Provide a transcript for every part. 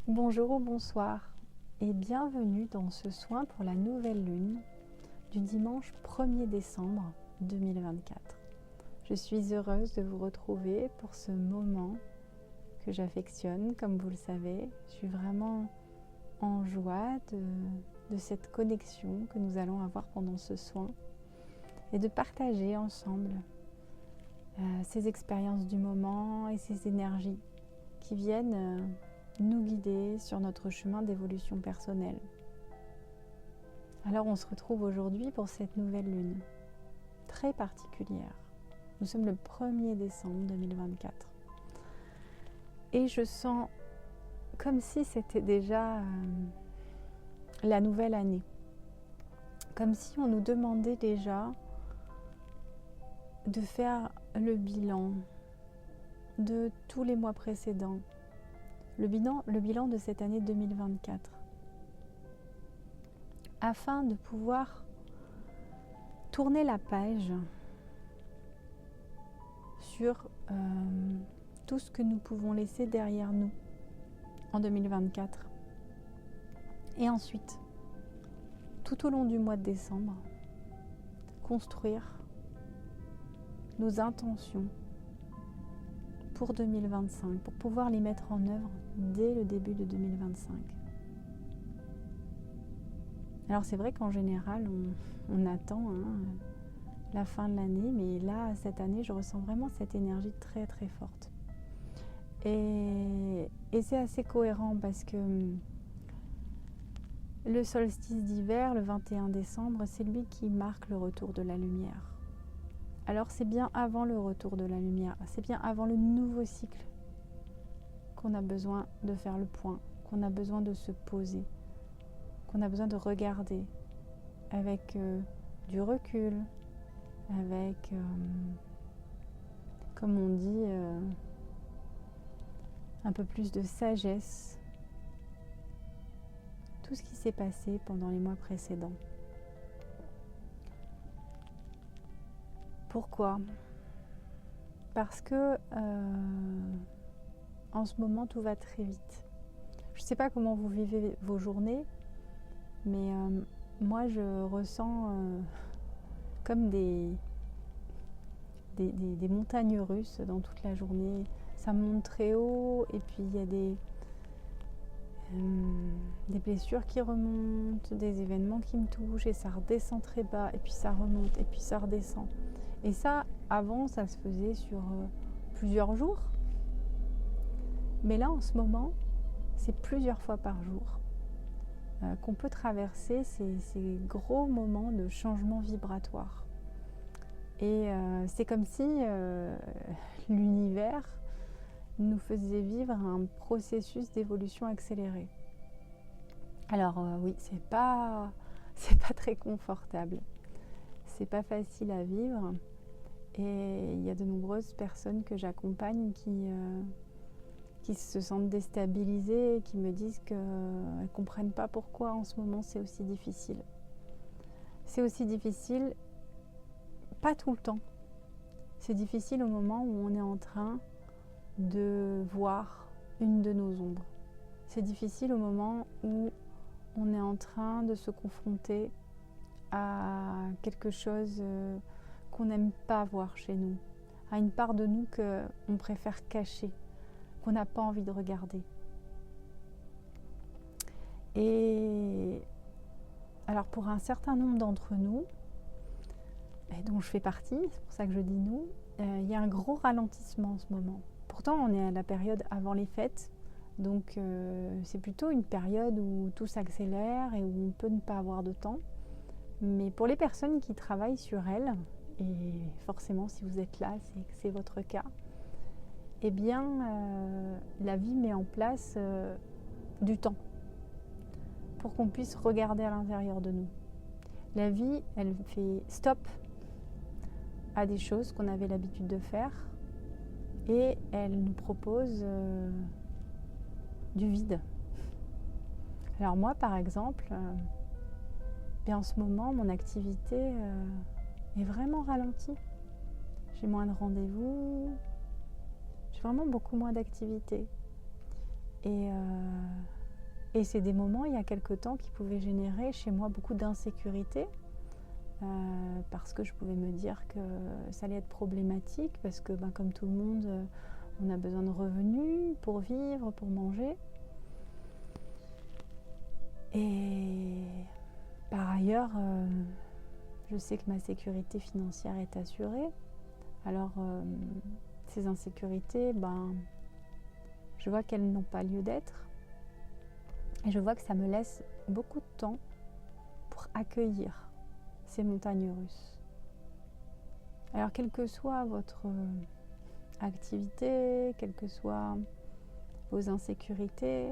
Bonjour ou bonsoir et bienvenue dans ce soin pour la nouvelle lune du dimanche 1er décembre 2024. Je suis heureuse de vous retrouver pour ce moment que j'affectionne, comme vous le savez. Je suis vraiment en joie de cette connexion que nous allons avoir pendant ce soin et de partager ensemble ces expériences du moment et ces énergies qui viennent nous guider sur notre chemin d'évolution personnelle. Alors on se retrouve aujourd'hui pour cette nouvelle lune très particulière. Nous sommes le 1er décembre 2024 et je sens comme si c'était déjà la nouvelle année, comme si on nous demandait déjà de faire le bilan de tous les mois précédents, le bilan de cette année 2024, afin de pouvoir tourner la page sur tout ce que nous pouvons laisser derrière nous en 2024. Et ensuite, tout au long du mois de décembre, construire nos intentions pour 2025, pour pouvoir les mettre en œuvre dès le début de 2025. Alors c'est vrai qu'en général, on attend la fin de l'année, mais là, cette année, je ressens vraiment cette énergie très très forte. Et c'est assez cohérent parce que le solstice d'hiver, le 21 décembre, c'est lui qui marque le retour de la lumière. Alors c'est bien avant le retour de la lumière, c'est bien avant le nouveau cycle qu'on a besoin de faire le point, qu'on a besoin de se poser, qu'on a besoin de regarder avec du recul, avec, comme on dit, un peu plus de sagesse, tout ce qui s'est passé pendant les mois précédents. Pourquoi ? Parce que en ce moment tout va très vite. Je ne sais pas comment vous vivez vos journées, mais moi je ressens comme des montagnes russes dans toute la journée. Ça monte très haut et puis il y a des blessures qui remontent, des événements qui me touchent et ça redescend très bas et puis ça remonte et puis ça redescend. Et ça, avant, ça se faisait sur plusieurs jours. Mais là, en ce moment, c'est plusieurs fois par jour qu'on peut traverser ces gros moments de changement vibratoire. Et c'est comme si l'univers nous faisait vivre un processus d'évolution accélérée. Alors oui, c'est pas très confortable. C'est pas facile à vivre et il y a de nombreuses personnes que j'accompagne qui se sentent déstabilisées, qui me disent qu'elles ne comprennent pas pourquoi en ce moment c'est aussi difficile. C'est aussi difficile, pas tout le temps. C'est difficile au moment où on est en train de voir une de nos ombres. C'est difficile au moment où on est en train de se confronter à quelque chose qu'on n'aime pas voir chez nous, à une part de nous qu'on préfère cacher, qu'on n'a pas envie de regarder. Et alors pour un certain nombre d'entre nous, et dont je fais partie, c'est pour ça que je dis nous, il y a un gros ralentissement en ce moment. Pourtant on est à la période avant les fêtes, donc c'est plutôt une période où tout s'accélère et où on peut ne pas avoir de temps. Mais pour les personnes qui travaillent sur elles, et forcément si vous êtes là, c'est que c'est votre cas, eh bien la vie met en place du temps pour qu'on puisse regarder à l'intérieur de nous. La vie, elle fait stop à des choses qu'on avait l'habitude de faire et elle nous propose du vide. Alors moi par exemple, en ce moment, mon activité est vraiment ralentie. J'ai moins de rendez-vous, j'ai vraiment beaucoup moins d'activités. Et Et c'est des moments, il y a quelque temps, qui pouvaient générer chez moi beaucoup d'insécurité, parce que je pouvais me dire que ça allait être problématique, parce que comme tout le monde, on a besoin de revenus pour vivre, pour manger. Et par ailleurs, je sais que ma sécurité financière est assurée. Alors, ces insécurités, je vois qu'elles n'ont pas lieu d'être. Et je vois que ça me laisse beaucoup de temps pour accueillir ces montagnes russes. Alors, quelle que soit votre activité, quelles que soient vos insécurités,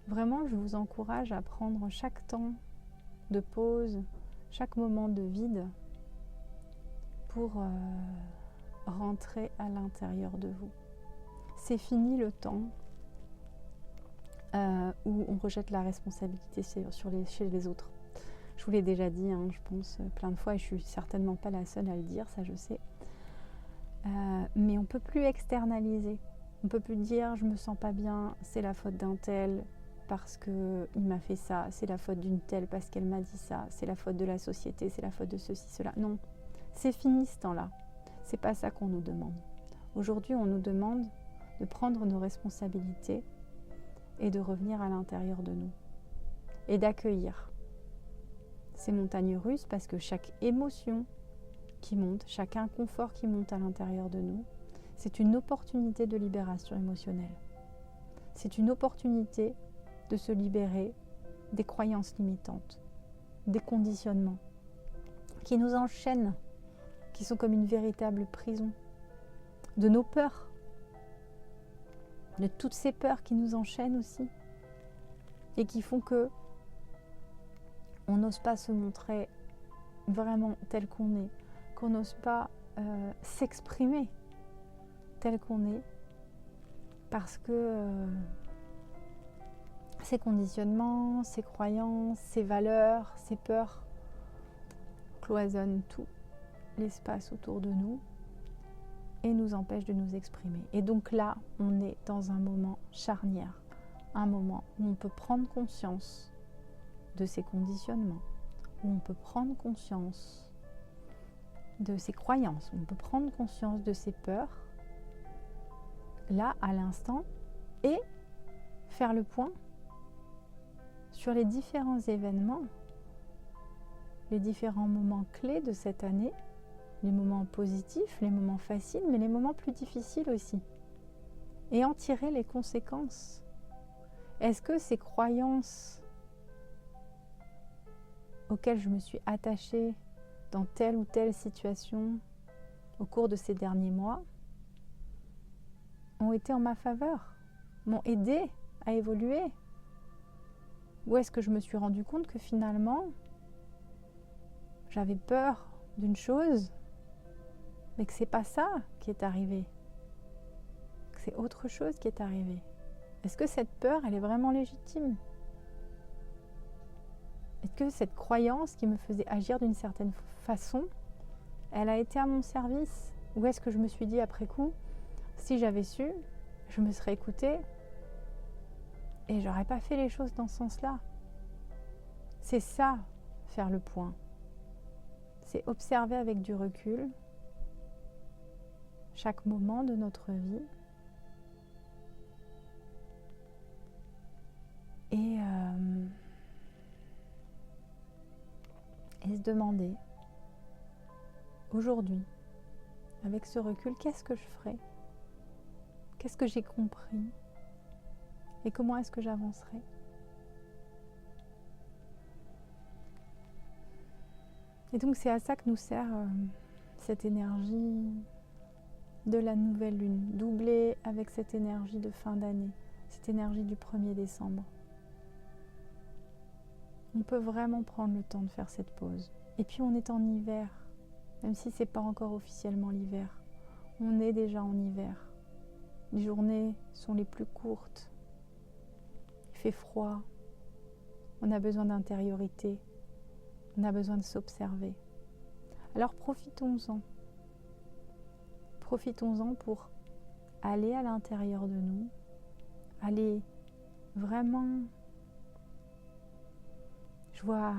vraiment, je vous encourage à prendre chaque temps de pause, chaque moment de vide pour rentrer à l'intérieur de vous. C'est fini le temps où on rejette la responsabilité chez les autres. Je vous l'ai déjà dit, je pense, plein de fois, et je suis certainement pas la seule à le dire, ça je sais. Mais on ne peut plus externaliser. On ne peut plus dire « je me sens pas bien, c'est la faute d'un tel parce qu'il m'a fait ça, c'est la faute d'une telle parce qu'elle m'a dit ça, c'est la faute de la société, c'est la faute de ceci, cela ». Non, c'est fini ce temps-là. C'est pas ça qu'on nous demande. Aujourd'hui, on nous demande de prendre nos responsabilités et de revenir à l'intérieur de nous et d'accueillir ces montagnes russes, parce que chaque émotion qui monte, chaque inconfort qui monte à l'intérieur de nous, c'est une opportunité de libération émotionnelle. C'est une opportunité de se libérer des croyances limitantes, des conditionnements qui nous enchaînent, qui sont comme une véritable prison, de nos peurs, de toutes ces peurs qui nous enchaînent aussi et qui font que on n'ose pas se montrer vraiment tel qu'on est, qu'on n'ose pas s'exprimer tel qu'on est, parce que ces conditionnements, ces croyances, ces valeurs, ces peurs cloisonnent tout l'espace autour de nous et nous empêchent de nous exprimer. Et donc là, on est dans un moment charnière, un moment où on peut prendre conscience de ces conditionnements, où on peut prendre conscience de ces croyances, où on peut prendre conscience de ces peurs, là, à l'instant, et faire le point sur les différents événements, les différents moments clés de cette année, les moments positifs, les moments faciles, mais les moments plus difficiles aussi, et en tirer les conséquences. Est-ce que ces croyances auxquelles je me suis attachée dans telle ou telle situation au cours de ces derniers mois ont été en ma faveur, m'ont aidé à évoluer? Ou est-ce que je me suis rendu compte que finalement j'avais peur d'une chose, mais que c'est pas ça qui est arrivé, que c'est autre chose qui est arrivé? Est-ce que cette peur, elle est vraiment légitime? Est-ce que cette croyance qui me faisait agir d'une certaine façon, elle a été à mon service? Ou est-ce que je me suis dit après coup, si j'avais su, je me serais écoutée et j'aurais pas fait les choses dans ce sens-là? C'est ça, faire le point. C'est observer avec du recul chaque moment de notre vie et se demander aujourd'hui, avec ce recul, qu'est-ce que je ferai? Qu'est-ce que j'ai compris? Et comment est-ce que j'avancerai? Et donc c'est à ça que nous sert cette énergie de la nouvelle lune, doublée avec cette énergie de fin d'année, cette énergie du 1er décembre. On peut vraiment prendre le temps de faire cette pause. Et puis on est en hiver, même si ce n'est pas encore officiellement l'hiver. On est déjà en hiver. Les journées sont les plus courtes. Il fait froid. On a besoin d'intériorité. On a besoin de s'observer. Alors profitons-en. Profitons-en pour aller à l'intérieur de nous, aller vraiment, je vois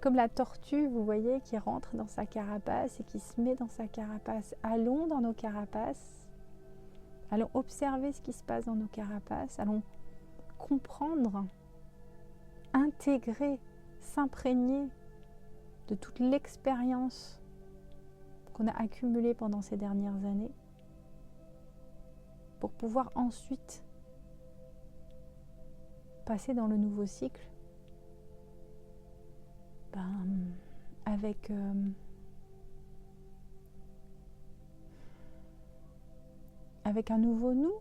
comme la tortue, vous voyez, qui rentre dans sa carapace et qui se met dans sa carapace. Allons dans nos carapaces, allons observer ce qui se passe dans nos carapaces, allons comprendre, intégrer, s'imprégner de toute l'expérience qu'on a accumulée pendant ces dernières années pour pouvoir ensuite passer dans le nouveau cycle avec un nouveau nous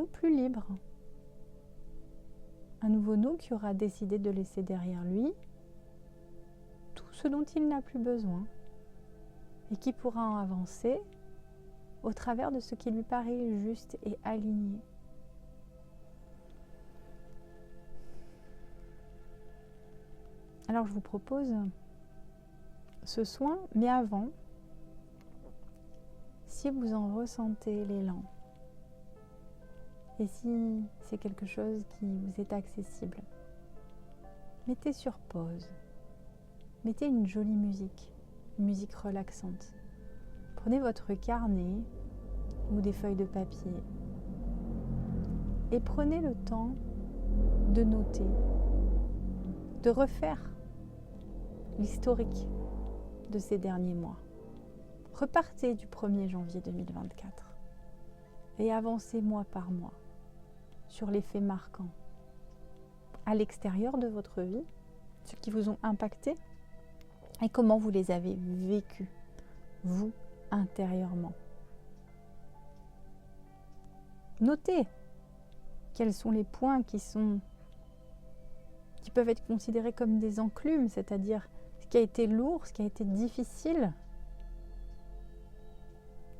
plus libre, un nouveau nous qui aura décidé de laisser derrière lui tout ce dont il n'a plus besoin et qui pourra en avancer au travers de ce qui lui paraît juste et aligné. Alors je vous propose ce soin, mais avant, si vous en ressentez l'élan, et si c'est quelque chose qui vous est accessible, mettez sur pause, mettez une jolie musique, une musique relaxante. Prenez votre carnet ou des feuilles de papier et prenez le temps de noter, de refaire l'historique de ces derniers mois. Repartez du 1er janvier 2024 et avancez mois par mois sur les faits marquants à l'extérieur de votre vie, ceux qui vous ont impacté et comment vous les avez vécus, vous, intérieurement. Notez quels sont les points qui peuvent être considérés comme des enclumes, c'est-à-dire ce qui a été lourd, ce qui a été difficile.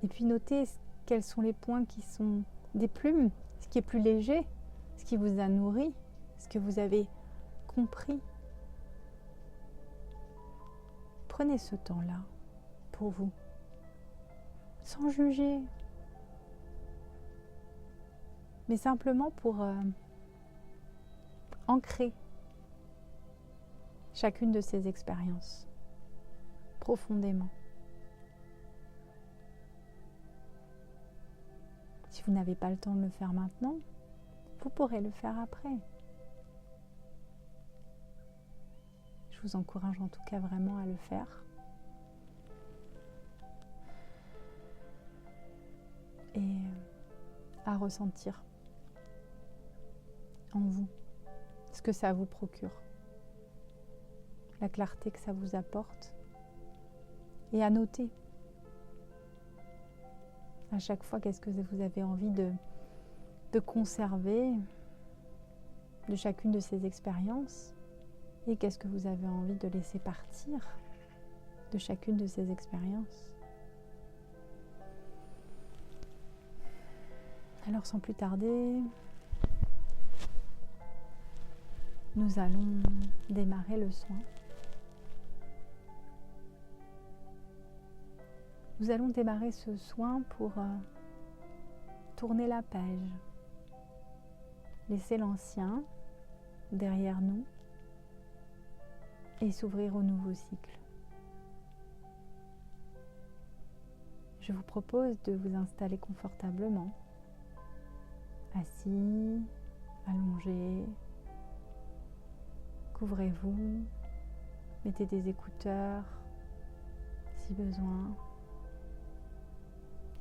Et puis notez quels sont les points qui sont des plumes, ce qui est plus léger, ce qui vous a nourri, ce que vous avez compris. Prenez ce temps-là pour vous, sans juger, mais simplement pour ancrer chacune de ces expériences profondément. Si vous n'avez pas le temps de le faire maintenant, vous pourrez le faire après. Je vous encourage en tout cas vraiment à le faire. Et à ressentir en vous ce que ça vous procure, la clarté que ça vous apporte, et à noter à chaque fois qu'est-ce que vous avez envie de conserver de chacune de ces expériences et qu'est-ce que vous avez envie de laisser partir de chacune de ces expériences. Alors sans plus tarder, nous allons démarrer le soin. Nous allons démarrer ce soin pour tourner la page, laisser l'ancien derrière nous et s'ouvrir au nouveau cycle. Je vous propose de vous installer confortablement, assis, allongé. Couvrez-vous, mettez des écouteurs si besoin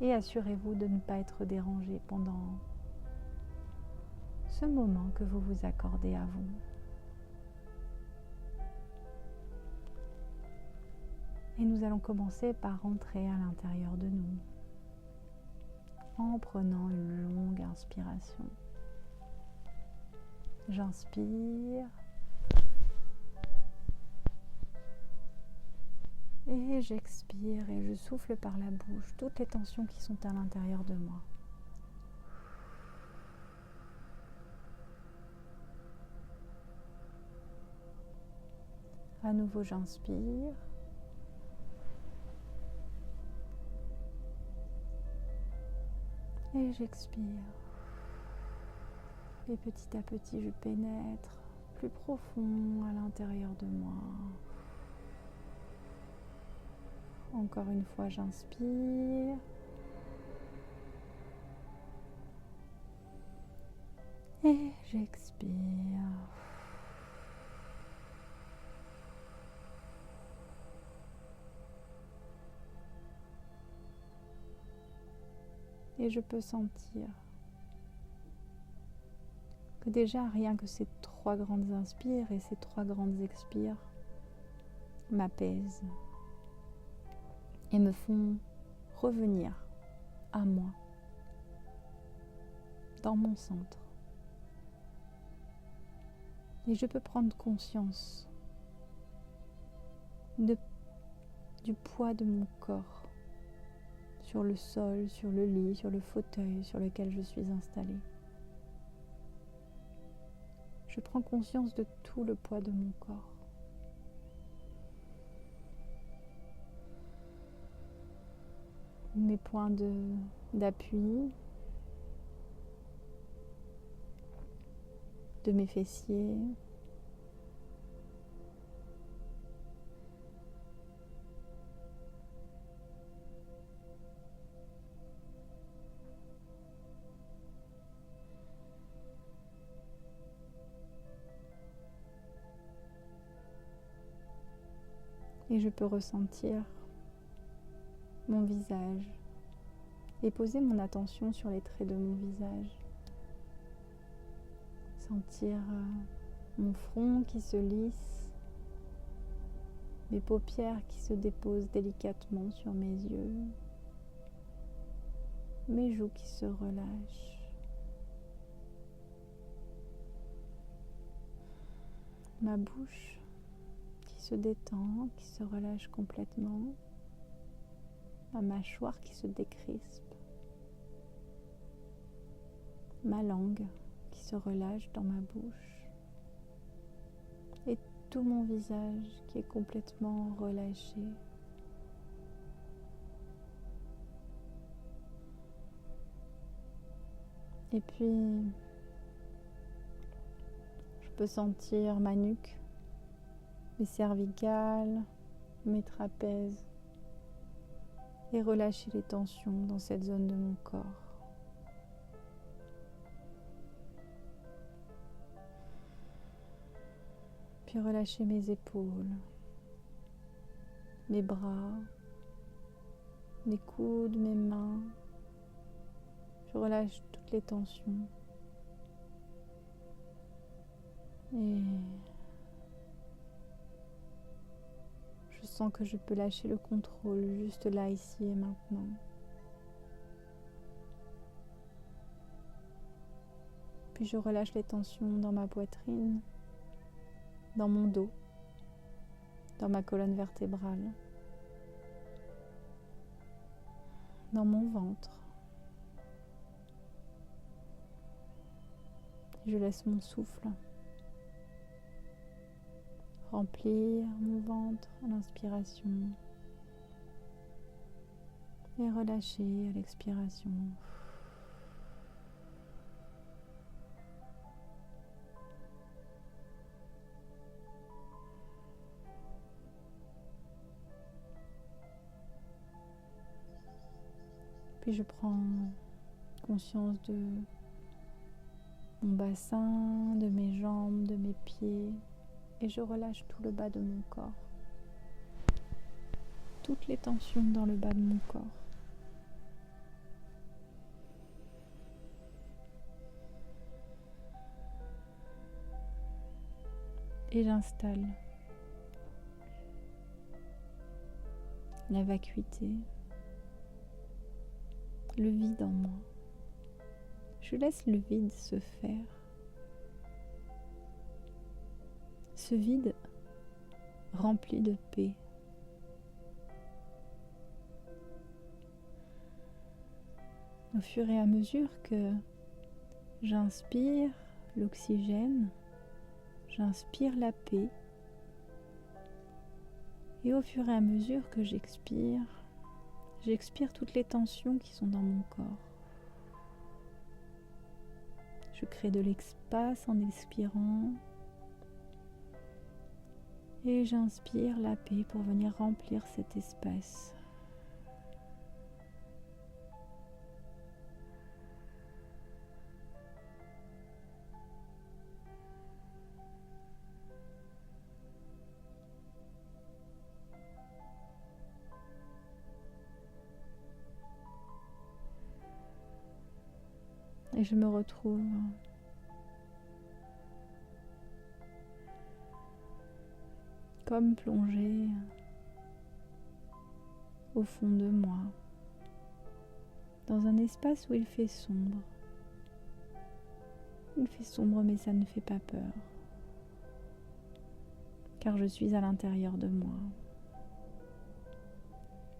et assurez-vous de ne pas être dérangé pendant ce moment que vous vous accordez à vous. Et nous allons commencer par rentrer à l'intérieur de nous en prenant une longue inspiration. J'inspire et j'expire et je souffle par la bouche toutes les tensions qui sont à l'intérieur de moi. À nouveau, j'inspire. Et j'expire. Et petit à petit, je pénètre plus profond à l'intérieur de moi. Encore une fois, j'inspire. Et j'expire. Et je peux sentir que déjà rien que ces 3 grandes inspires et ces 3 grandes expires m'apaisent et me font revenir à moi, dans mon centre. Et je peux prendre conscience du poids de mon corps sur le sol, sur le lit, sur le fauteuil sur lequel je suis installée. Je prends conscience de tout le poids de mon corps. Mes points d'appui, de mes fessiers, et je peux ressentir mon visage et poser mon attention sur les traits de mon visage. Sentir mon front qui se lisse, mes paupières qui se déposent délicatement sur mes yeux, mes joues qui se relâchent, ma bouche qui se détend, qui se relâche complètement, ma mâchoire qui se décrispe, ma langue qui se relâche dans ma bouche et tout mon visage qui est complètement relâché. Et puis, je peux sentir ma nuque, mes cervicales, mes trapèzes et relâcher les tensions dans cette zone de mon corps. Puis relâcher mes épaules, mes bras, mes coudes, mes mains. Je relâche toutes les tensions. Et je sens que je peux lâcher le contrôle juste là, ici et maintenant. Puis je relâche les tensions dans ma poitrine, dans mon dos, dans ma colonne vertébrale, dans mon ventre. Je laisse mon souffle remplir mon ventre à l'inspiration et relâcher à l'expiration. Puis je prends conscience de mon bassin, de mes jambes, de mes pieds et je relâche tout le bas de mon corps. Toutes les tensions dans le bas de mon corps. Et j'installe la vacuité, le vide en moi. Je laisse le vide se faire. Ce vide rempli de paix. Au fur et à mesure que j'inspire l'oxygène, j'inspire la paix. Et au fur et à mesure que j'expire toutes les tensions qui sont dans mon corps. Je crée de l'espace en expirant. Et j'inspire la paix pour venir remplir cet espace. Et je me retrouve comme plongée au fond de moi, dans un espace où il fait sombre. Il fait sombre, mais ça ne fait pas peur, car je suis à l'intérieur de moi,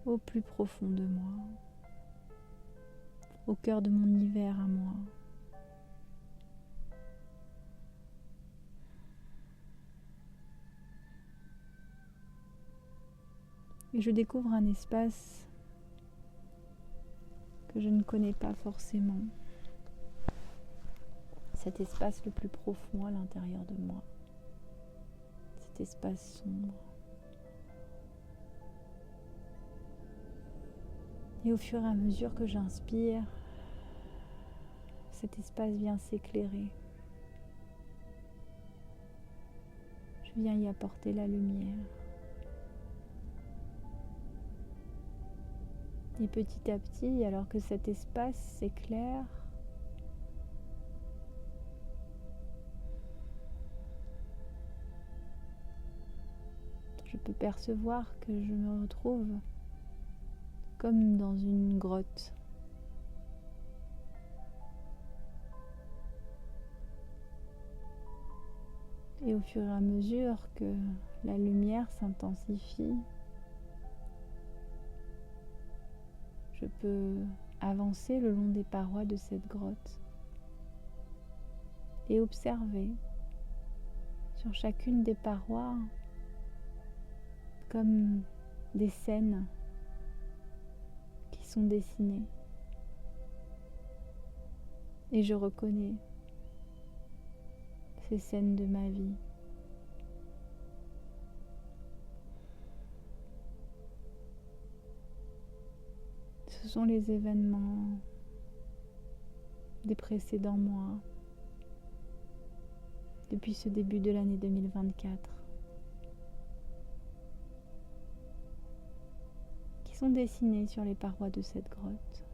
au plus profond de moi, au cœur de mon univers à moi. Et je découvre un espace que je ne connais pas forcément. Cet espace le plus profond à l'intérieur de moi. Cet espace sombre. Et au fur et à mesure que j'inspire, cet espace vient s'éclairer. Je viens y apporter la lumière. Et petit à petit, alors que cet espace s'éclaire, je peux percevoir que je me retrouve comme dans une grotte. Et au fur et à mesure que la lumière s'intensifie, je peux avancer le long des parois de cette grotte et observer sur chacune des parois comme des scènes qui sont dessinées. Et je reconnais ces scènes de ma vie. Ce sont les événements des précédents mois, depuis ce début de l'année 2024, qui sont dessinés sur les parois de cette grotte.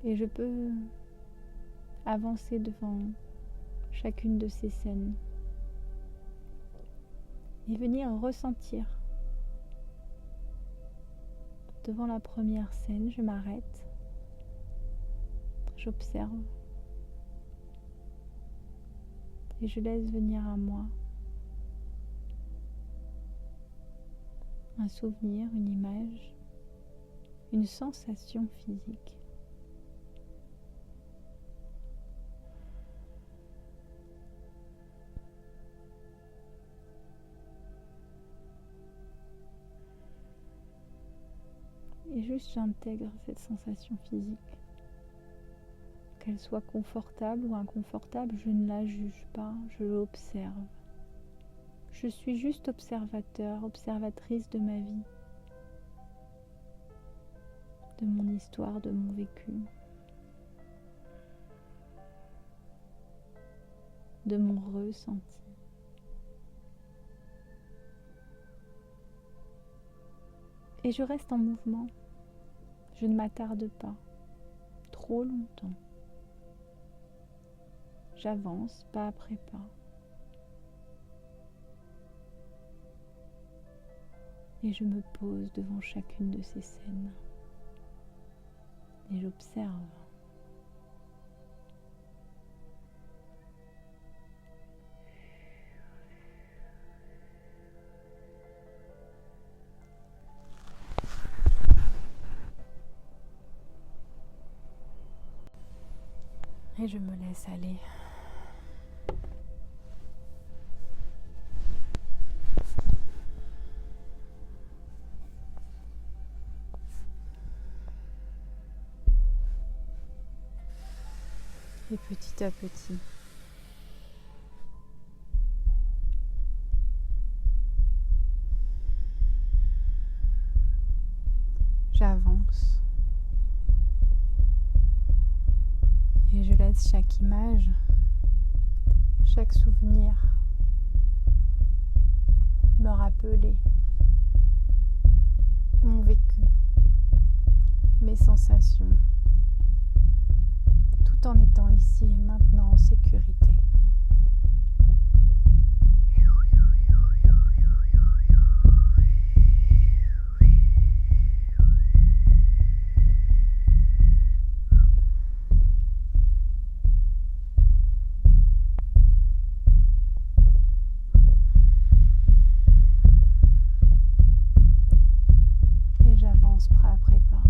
Et je peux avancer devant chacune de ces scènes et venir ressentir. Devant la première scène, je m'arrête, j'observe et je laisse venir à moi un souvenir, une image, une sensation physique. Et juste j'intègre cette sensation physique. Qu'elle soit confortable ou inconfortable, je ne la juge pas, je l'observe. Je suis juste observateur, observatrice de ma vie, de mon histoire, de mon vécu, de mon ressenti. Et je reste en mouvement. Je ne m'attarde pas trop longtemps. J'avance pas après pas. Et je me pose devant chacune de ces scènes. Et j'observe. Et je me laisse aller. Et petit à petit, j'avance et je laisse chaque image, chaque souvenir me rappeler mon vécu, mes sensations, tout en étant ici et maintenant en sécurité. Et j'avance pas après pas.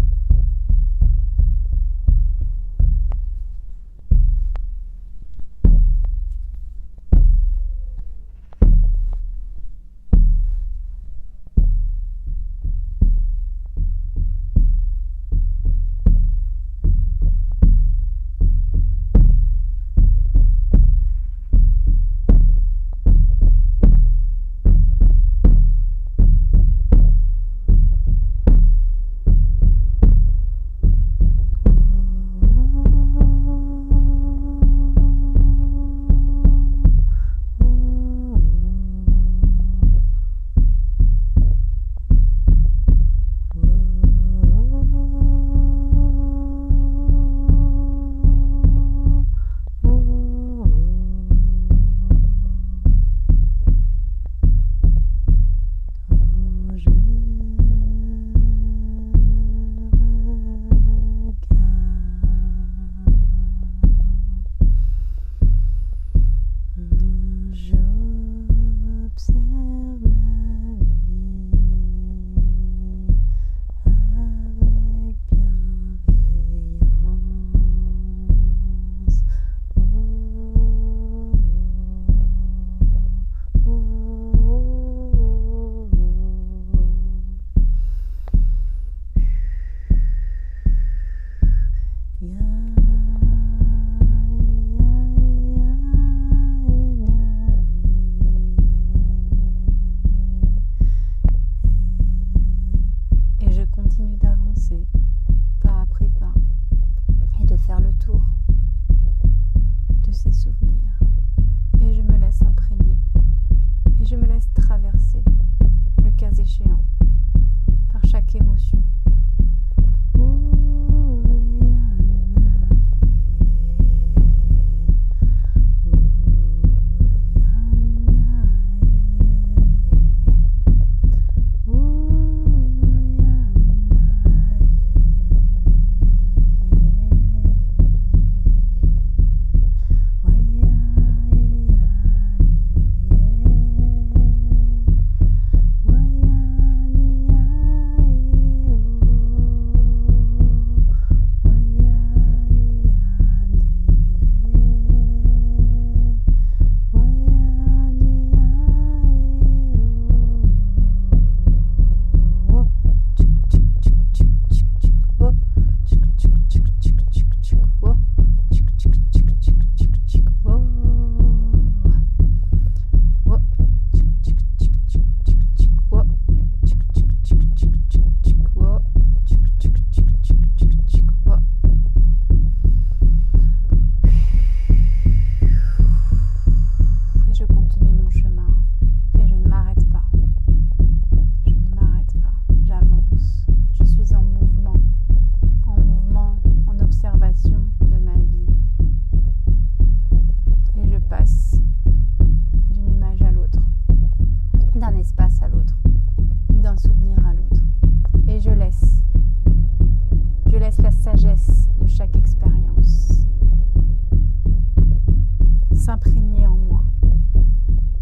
s'imprégner en moi.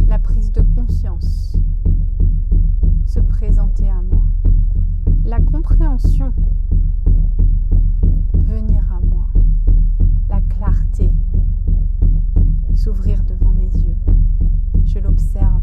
La prise de conscience se présenter à moi. La compréhension venir à moi. La clarté s'ouvrir devant mes yeux. Je l'observe.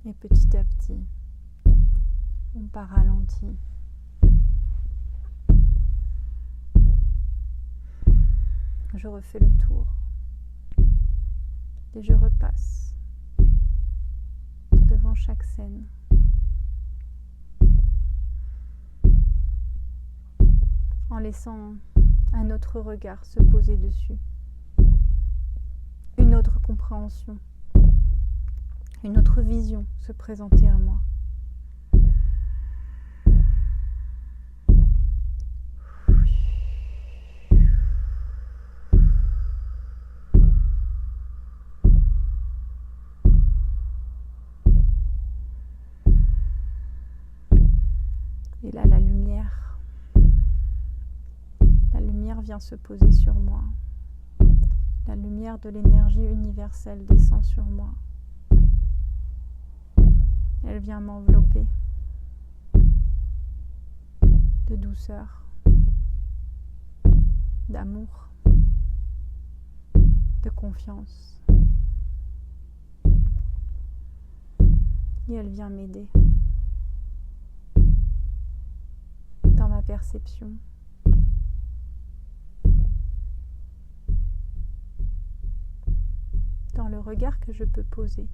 Et petit à petit, on part ralenti. Je refais le tour et je repasse devant chaque scène. En laissant un autre regard se poser dessus, une autre compréhension, une autre vision se présenter à moi. Et là, la lumière vient se poser sur moi. La lumière de l'énergie universelle descend sur moi. Elle vient m'envelopper de douceur, d'amour, de confiance. Et elle vient m'aider dans ma perception. Dans le regard que je peux poser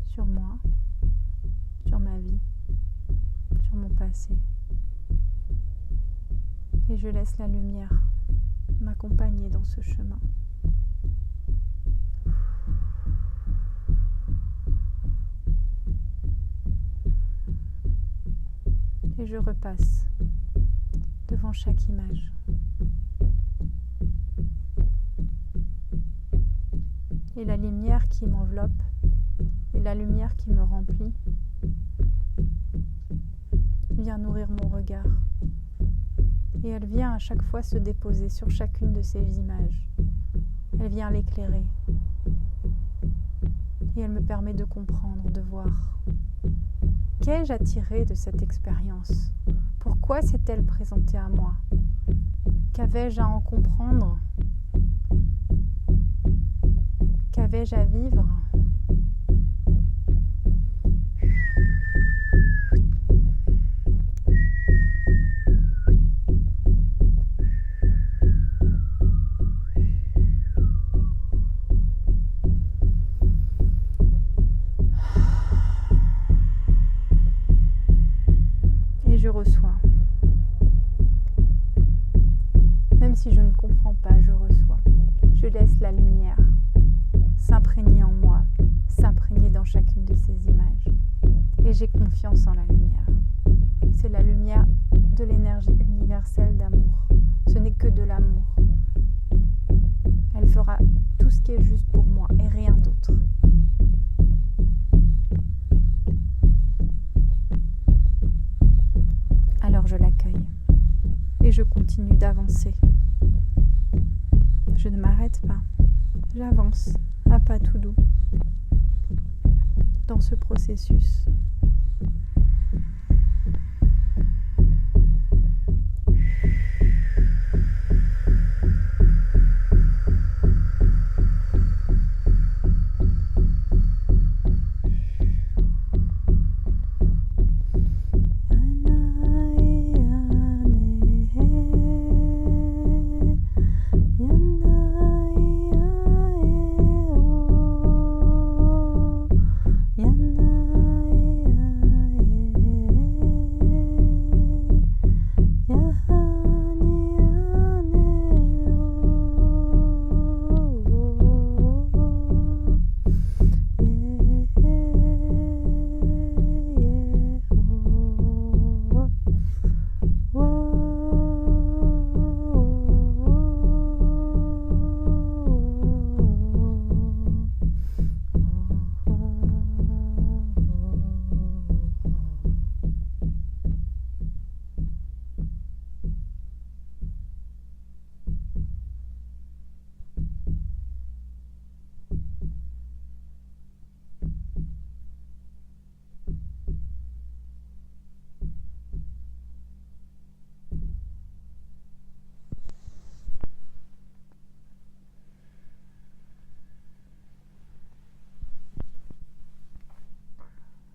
sur moi, sur ma vie, sur mon passé. Et je laisse la lumière m'accompagner dans ce chemin. Et je repasse devant chaque image. Et la lumière qui m'enveloppe et la lumière qui me remplit vient nourrir mon regard. Et elle vient à chaque fois se déposer sur chacune de ces images. Elle vient l'éclairer. Et elle me permet de comprendre, de voir. Qu'ai-je à tirer de cette expérience? Pourquoi s'est-elle présentée à moi? Qu'avais-je à en comprendre? Qu'avais-je à vivre? Et je reçois. Même si je ne comprends pas, je reçois. Je laisse la lumière s'imprégner en moi, s'imprégner dans chacune de ces images. Et j'ai confiance en la lumière. C'est la lumière de l'énergie universelle d'amour. Ce n'est que de l'amour. Elle fera tout ce qui est juste pour moi et rien d'autre. Alors je l'accueille et je continue d'avancer. Je ne m'arrête pas. J'avance à pas tout doux dans ce processus.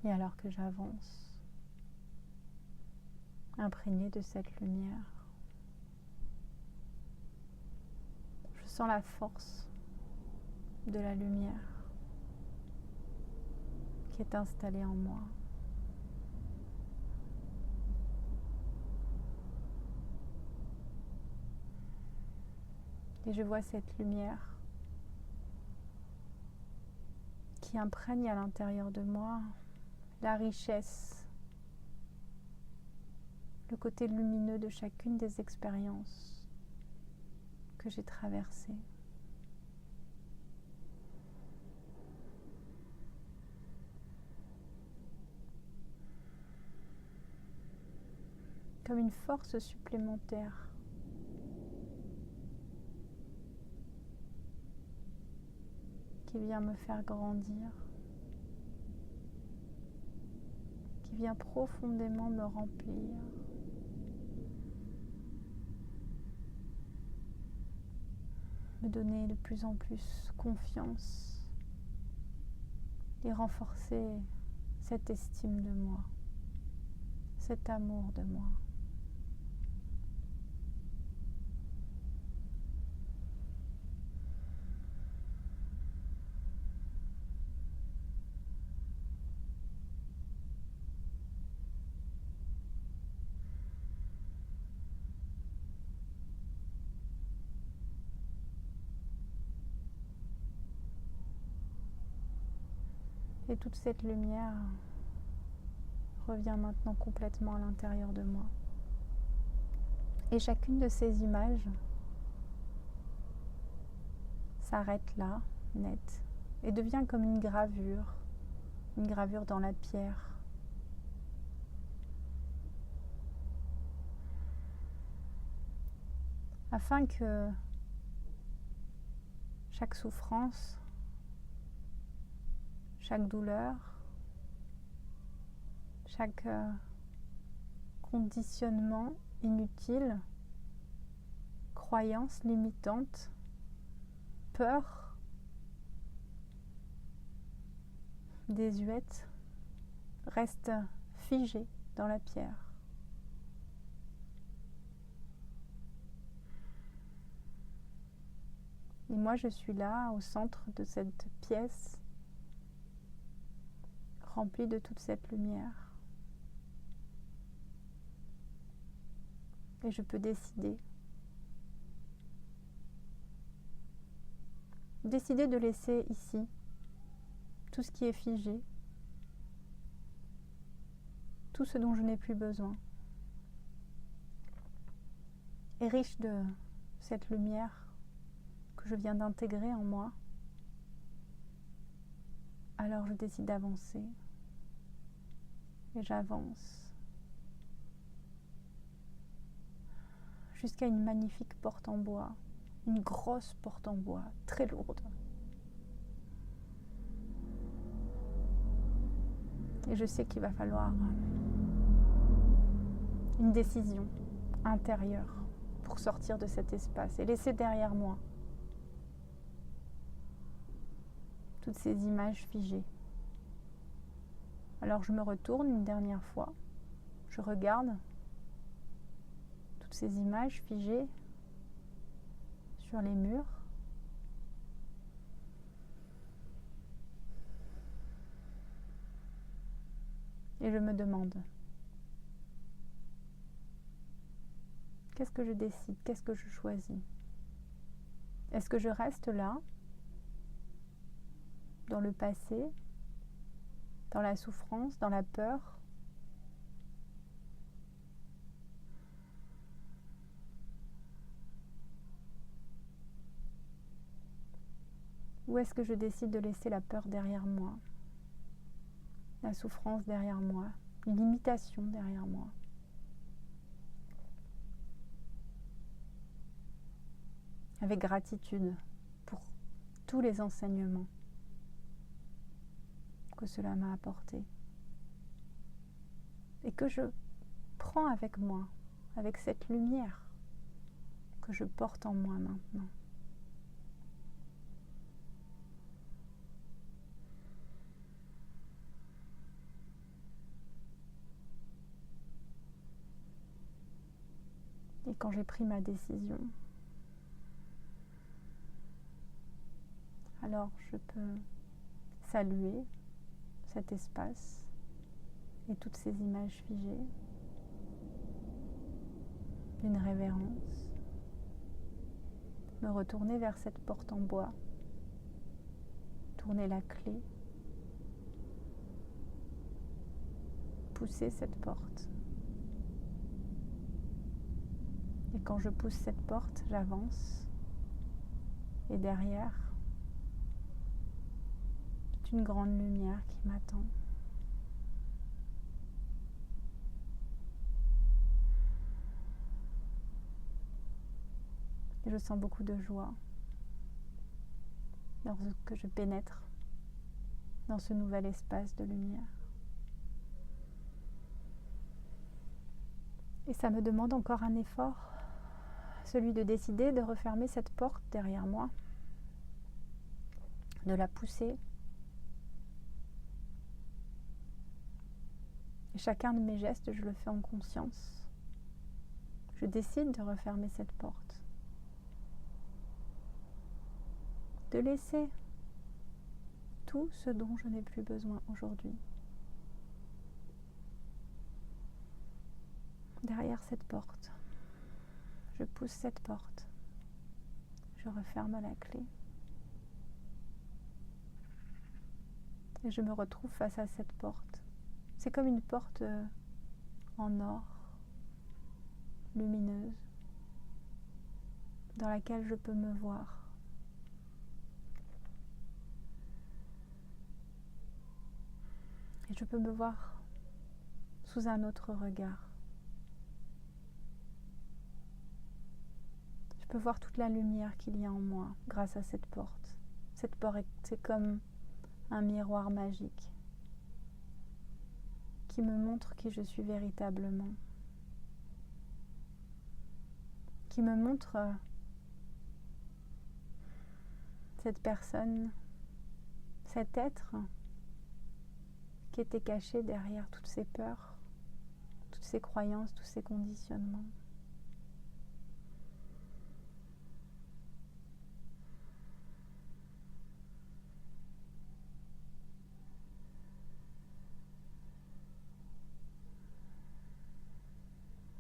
Et alors que j'avance, imprégnée de cette lumière, je sens la force de la lumière qui est installée en moi. Et je vois cette lumière qui imprègne à l'intérieur de moi la richesse, le côté lumineux de chacune des expériences que j'ai traversées. Comme une force supplémentaire qui vient me faire grandir, qui vient profondément me remplir. Me donner de plus en plus confiance et renforcer cette estime de moi, cet amour de moi. Et toute cette lumière revient maintenant complètement à l'intérieur de moi. Et chacune de ces images s'arrête là, nette, et devient comme une gravure dans la pierre. Afin que chaque souffrance, chaque douleur, chaque conditionnement inutile, croyance limitante, peur, désuète, reste figée dans la pierre. Et moi, je suis là, au centre de cette pièce, remplie de toute cette lumière. Et je peux décider de laisser ici tout ce qui est figé, tout ce dont je n'ai plus besoin, et riche de cette lumière que je viens d'intégrer en moi. Alors je décide d'avancer et j'avance jusqu'à une magnifique porte en bois, une grosse porte en bois, très lourde. Et je sais qu'il va falloir une décision intérieure pour sortir de cet espace et laisser derrière moi toutes ces images figées. Alors je me retourne une dernière fois, je regarde toutes ces images figées sur les murs. Et je me demande, qu'est-ce que je décide? Qu'est-ce que je choisis? Est-ce que je reste là, dans le passé, dans la souffrance, dans la peur? Ou est-ce que je décide de laisser la peur derrière moi, la souffrance derrière moi, une limitation derrière moi? Avec gratitude pour tous les enseignements que cela m'a apporté et que je prends avec moi, avec cette lumière que je porte en moi maintenant. Et quand j'ai pris ma décision, alors je peux saluer cet espace et toutes ces images figées d'une révérence, me retourner vers cette porte en bois, tourner la clé, pousser cette porte. Et quand je pousse cette porte, j'avance. Et derrière, c'est une grande lumière qui m'attend. Et je sens beaucoup de joie lorsque je pénètre dans ce nouvel espace de lumière. Et ça me demande encore un effort, celui de décider de refermer cette porte derrière moi, de la pousser. Et chacun de mes gestes, je le fais en conscience. Je décide de refermer cette porte, de laisser tout ce dont je n'ai plus besoin aujourd'hui derrière cette porte. Je pousse cette porte, je referme à la clé et je me retrouve face à cette porte. C'est comme une porte en or, lumineuse, dans laquelle je peux me voir. Et je peux me voir sous un autre regard. Je peux voir toute la lumière qu'il y a en moi grâce à cette porte. Cette porte, c'est comme un miroir magique qui me montre qui je suis véritablement, qui me montre cette personne, cet être qui était caché derrière toutes ces peurs, toutes ces croyances, tous ces conditionnements.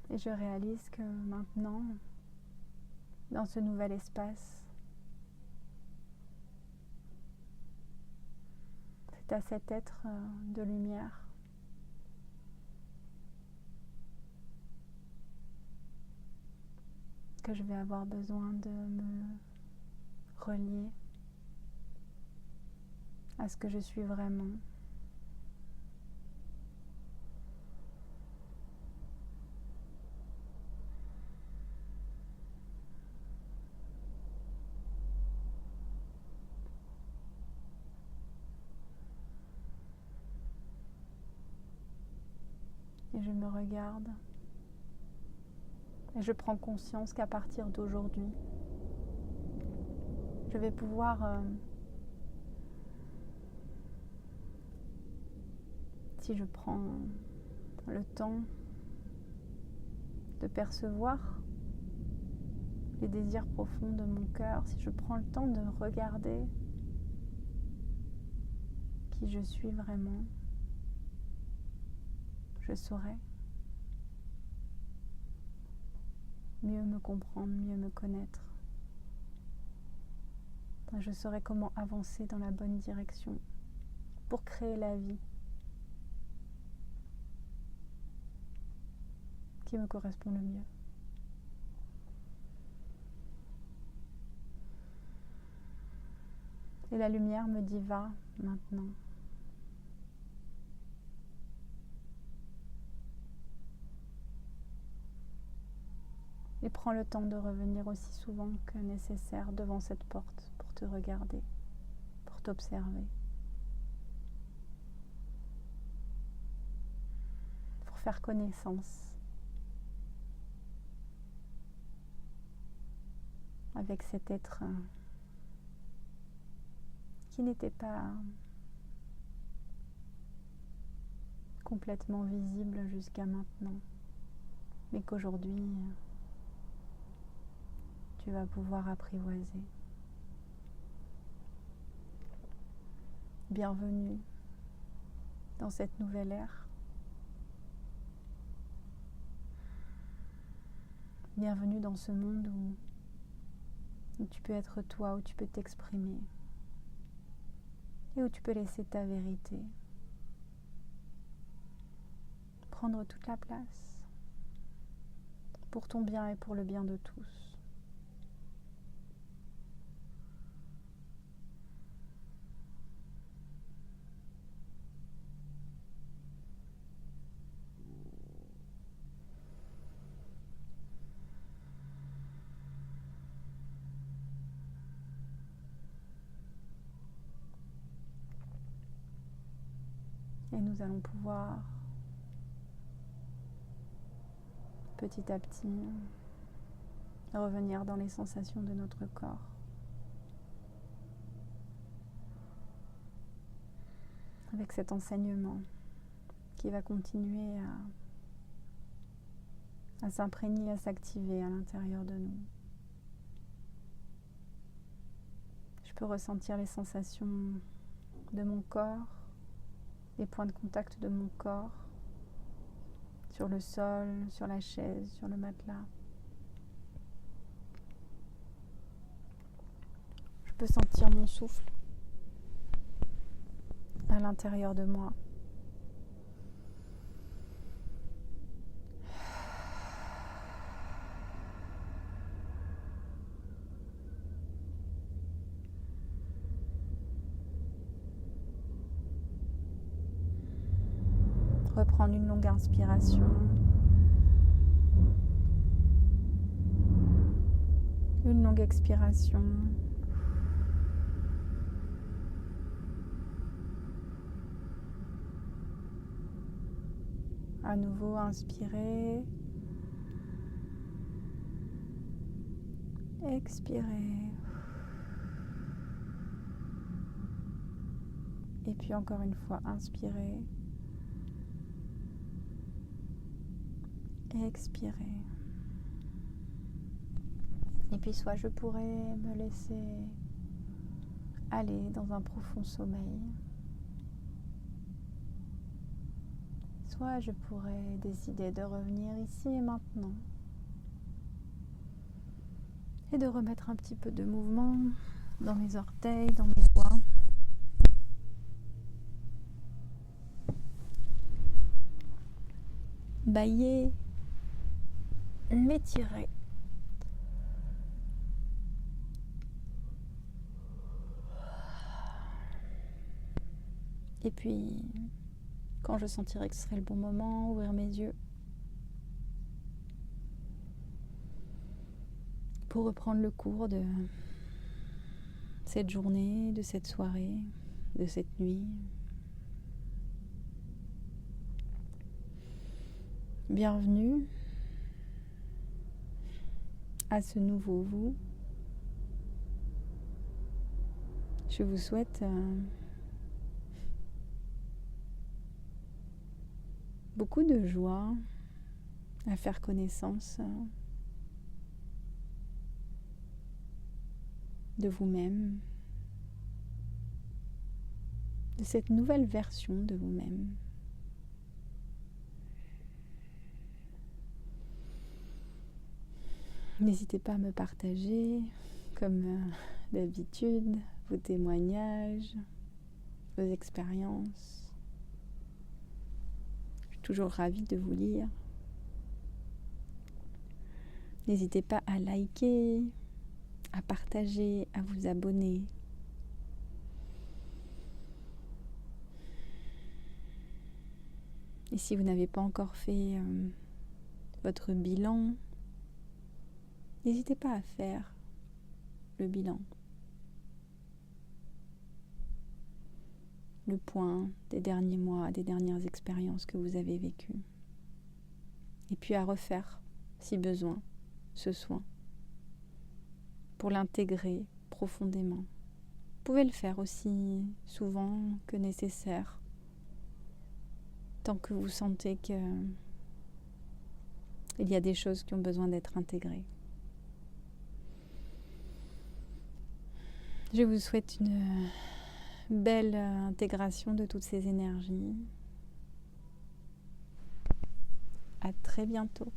Et je réalise que maintenant, dans ce nouvel espace, c'est à cet être de lumière que je vais avoir besoin de me relier à ce que je suis vraiment. Et je me regarde et je prends conscience qu'à partir d'aujourd'hui, je vais pouvoir, si je prends le temps de percevoir les désirs profonds de mon cœur, si je prends le temps de regarder qui je suis vraiment, je saurai mieux me comprendre, mieux me connaître. Je saurai comment avancer dans la bonne direction pour créer la vie qui me correspond le mieux. Et la lumière me dit va maintenant. Et prends le temps de revenir aussi souvent que nécessaire devant cette porte pour te regarder, pour t'observer, pour faire connaissance avec cet être qui n'était pas complètement visible jusqu'à maintenant, mais qu'aujourd'hui tu vas pouvoir apprivoiser. Bienvenue dans cette nouvelle ère. Bienvenue dans ce monde où tu peux être toi, où tu peux t'exprimer et où tu peux laisser ta vérité prendre toute la place pour ton bien et pour le bien de tous. Et nous allons pouvoir petit à petit revenir dans les sensations de notre corps. Avec cet enseignement qui va continuer à s'imprégner, à s'activer à l'intérieur de nous. Je peux ressentir les sensations de mon corps, les points de contact de mon corps, sur le sol, sur la chaise, sur le matelas. Je peux sentir mon souffle à l'intérieur de moi. Reprendre une longue inspiration. Une longue expiration. À nouveau, inspirer. Expirer. Et puis encore une fois, inspirer. Expirer. Et puis soit je pourrais me laisser aller dans un profond sommeil, soit je pourrais décider de revenir ici et maintenant et de remettre un petit peu de mouvement dans mes orteils, dans mes doigts. Bailler, m'étirer. Et puis, quand je sentirai que ce serait le bon moment, ouvrir mes yeux pour reprendre le cours de cette journée, de cette soirée, de cette nuit. Bienvenue à ce nouveau vous. Je vous souhaite beaucoup de joie à faire connaissance de vous-même, de cette nouvelle version de vous-même. N'hésitez pas à me partager, comme d'habitude, vos témoignages, vos expériences. Je suis toujours ravie de vous lire. N'hésitez pas à liker, à partager, à vous abonner. Et si vous n'avez pas encore fait votre bilan, n'hésitez pas à faire le bilan. Le point des derniers mois, des dernières expériences que vous avez vécues. Et puis à refaire, si besoin, ce soin, pour l'intégrer profondément. Vous pouvez le faire aussi souvent que nécessaire, tant que vous sentez qu'il y a des choses qui ont besoin d'être intégrées. Je vous souhaite une belle intégration de toutes ces énergies. À très bientôt.